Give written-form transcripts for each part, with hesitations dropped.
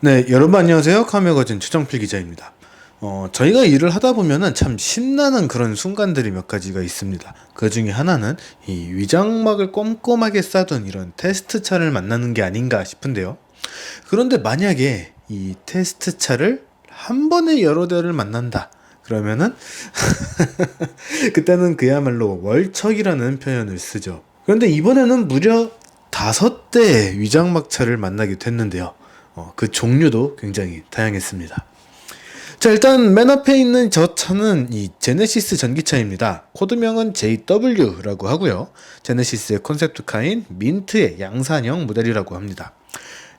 네, 여러분 안녕하세요. 카메거진 최정필 기자입니다. 저희가 일을 하다 보면은 참 신나는 그런 순간들이 몇 가지가 있습니다. 그 중에 하나는 이 위장막을 꼼꼼하게 싸둔 이런 테스트 차를 만나는 게 아닌가 싶은데요. 그런데 만약에 이 테스트 차를 한 번에 여러 대를 만난다. 그러면은 그때는 그야말로 월척이라는 표현을 쓰죠. 그런데 이번에는 무려 5대 위장막차를 만나게 됐는데요. 그 종류도 굉장히 다양했습니다. 자, 일단 맨 앞에 있는 저 차는 이 제네시스 전기차입니다. 코드명은 JW라고 하고요. 제네시스의 콘셉트카인 민트의 양산형 모델이라고 합니다.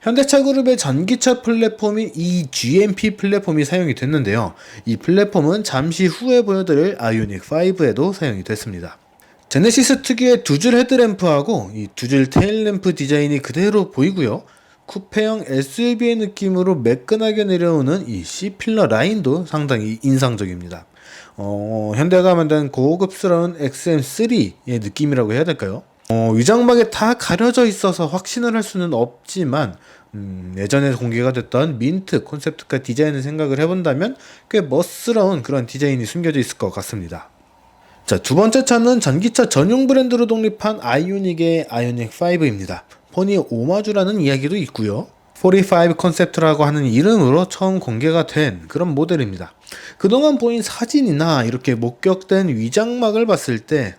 현대차 그룹의 전기차 플랫폼인 이 GMP 플랫폼이 사용이 됐는데요. 이 플랫폼은 잠시 후에 보여드릴 아이오닉 5에도 사용이 됐습니다. 제네시스 특유의 두 줄 헤드램프하고 이 두 줄 테일램프 디자인이 그대로 보이고요. 쿠페형 SUV의 느낌으로 매끈하게 내려오는 이 C필러 라인도 상당히 인상적입니다. 현대가 만든 고급스러운 XM3의 느낌이라고 해야 될까요? 위장막에 다 가려져 있어서 확신을 할 수는 없지만 예전에 공개가 됐던 민트 콘셉트카 디자인을 생각을 해본다면 꽤 멋스러운 그런 디자인이 숨겨져 있을 것 같습니다. 자, 두 번째 차는 전기차 전용 브랜드로 독립한 아이오닉의 아이오닉 5입니다. 폰이 오마주라는 이야기도 있고요. 45 컨셉트라고 하는 이름으로 처음 공개가 된 그런 모델입니다. 그동안 보인 사진이나 이렇게 목격된 위장막을 봤을 때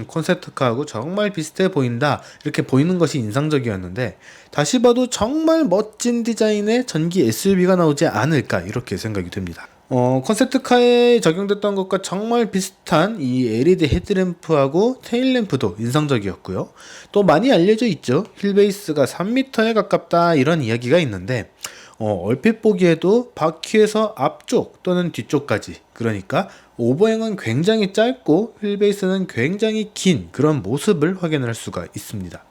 콘셉트카하고 정말 비슷해 보인다 이렇게 보이는 것이 인상적이었는데 다시 봐도 정말 멋진 디자인의 전기 SUV가 나오지 않을까 이렇게 생각이 됩니다. 컨셉트카에 적용됐던 것과 정말 비슷한 이 LED 헤드램프하고 테일램프도 인상적이었고요. 또 많이 알려져 있죠. 휠베이스가 3m에 가깝다 이런 이야기가 있는데 얼핏 보기에도 바퀴에서 앞쪽 또는 뒤쪽까지 그러니까 오버행은 굉장히 짧고 휠베이스는 굉장히 긴 그런 모습을 확인할 수가 있습니다.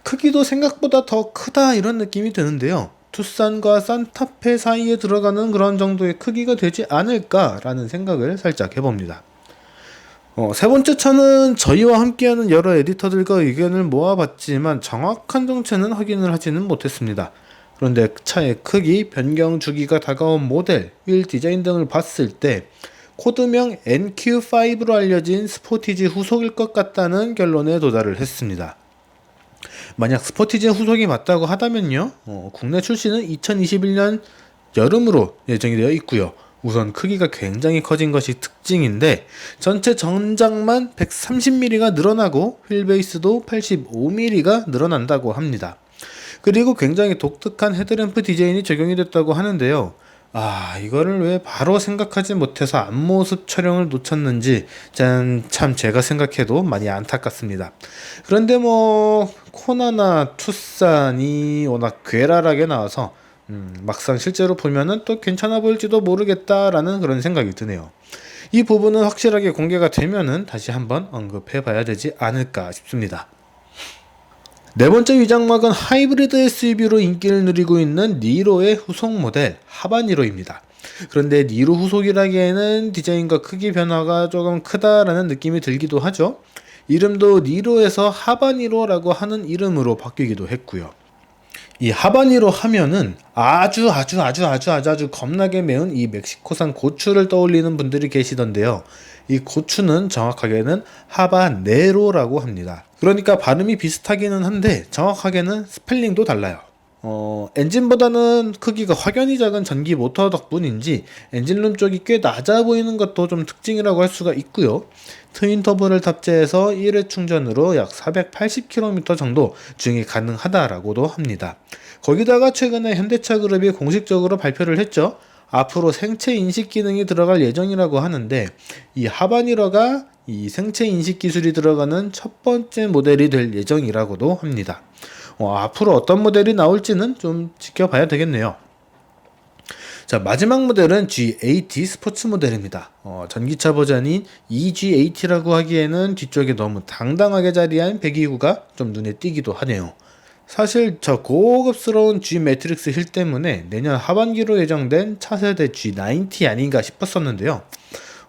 크기도 생각보다 더 크다 이런 느낌이 드는데요. 투싼과 산타페 사이에 들어가는 그런 정도의 크기가 되지 않을까라는 생각을 살짝 해봅니다. 세 번째 차는 저희와 함께하는 여러 에디터들과 의견을 모아봤지만 정확한 정체는 확인을 하지는 못했습니다. 그런데 차의 크기, 변경 주기가 다가온 모델, 휠 디자인 등을 봤을 때 코드명 NQ5로 알려진 스포티지 후속일 것 같다는 결론에 도달을 했습니다. 만약 스포티지 후속이 맞다고 하다면요, 국내 출시는 2021년 여름으로 예정이 되어 있고요. 우선 크기가 굉장히 커진 것이 특징인데 전체 전장만 130mm가 늘어나고 휠베이스도 85mm가 늘어난다고 합니다. 그리고 굉장히 독특한 헤드램프 디자인이 적용이 됐다고 하는데요. 이거를 왜 바로 생각하지 못해서 앞모습 촬영을 놓쳤는지 참 제가 생각해도 많이 안타깝습니다. 그런데 코나나 투싼이 워낙 괴랄하게 나와서 막상 실제로 보면은 또 괜찮아 보일지도 모르겠다라는 그런 생각이 드네요. 이 부분은 확실하게 공개가 되면은 다시 한번 언급해 봐야 되지 않을까 싶습니다. 네 번째 위장막은 하이브리드 SUV로 인기를 누리고 있는 니로의 후속 모델 하바니로입니다. 그런데 니로 후속이라기에는 디자인과 크기 변화가 조금 크다라는 느낌이 들기도 하죠. 이름도 니로에서 하바니로라고 하는 이름으로 바뀌기도 했고요. 이 하바니로 하면은 아주 겁나게 매운 이 멕시코산 고추를 떠올리는 분들이 계시던데요. 이 고추는 정확하게는 하바네로라고 합니다. 그러니까 발음이 비슷하기는 한데 정확하게는 스펠링도 달라요. 엔진보다는 크기가 확연히 작은 전기 모터 덕분인지 엔진룸 쪽이 꽤 낮아 보이는 것도 좀 특징이라고 할 수가 있고요. 트윈 터보를 탑재해서 1회 충전으로 약 480km 정도 주행이 가능하다라고도 합니다. 거기다가 최근에 현대차 그룹이 공식적으로 발표를 했죠. 앞으로 생체 인식 기능이 들어갈 예정이라고 하는데 이 하바니러가 이 생체 인식 기술이 들어가는 첫 번째 모델이 될 예정이라고도 합니다. 앞으로 어떤 모델이 나올지는 좀 지켜봐야 되겠네요. 자, 마지막 모델은 G80 스포츠 모델입니다. 전기차 버전인 EG80라고 하기에는 뒤쪽에 너무 당당하게 자리한 배기구가 좀 눈에 띄기도 하네요. 사실 저 고급스러운 G 매트릭스 힐 때문에 내년 하반기로 예정된 차세대 G90 아닌가 싶었었는데요.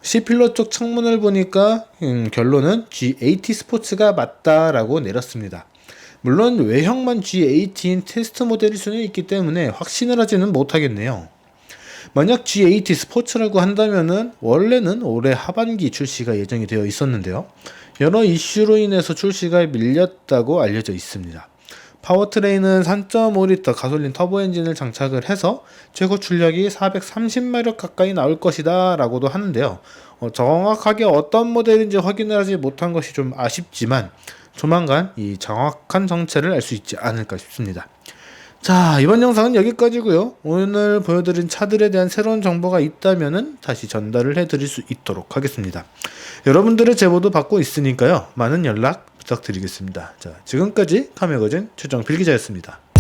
C필러 쪽 창문을 보니까 결론은 G80 스포츠가 맞다라고 내렸습니다. 물론 외형만 G80인 테스트 모델일 수는 있기 때문에 확신을 하지는 못하겠네요. 만약 G80 스포츠라고 한다면은 원래는 올해 하반기 출시가 예정이 되어 있었는데요. 여러 이슈로 인해서 출시가 밀렸다고 알려져 있습니다. 파워트레인은 3.5L 가솔린 터보 엔진을 장착을 해서 최고 출력이 430마력 가까이 나올 것이다 라고도 하는데요. 정확하게 어떤 모델인지 확인을 하지 못한 것이 좀 아쉽지만 조만간 이 정확한 정체를 알 수 있지 않을까 싶습니다. 자, 이번 영상은 여기까지고요. 오늘 보여드린 차들에 대한 새로운 정보가 있다면은 다시 전달을 해드릴 수 있도록 하겠습니다. 여러분들의 제보도 받고 있으니까요. 많은 연락 부탁드리겠습니다. 자, 지금까지 카메거진 최정 필기자였습니다.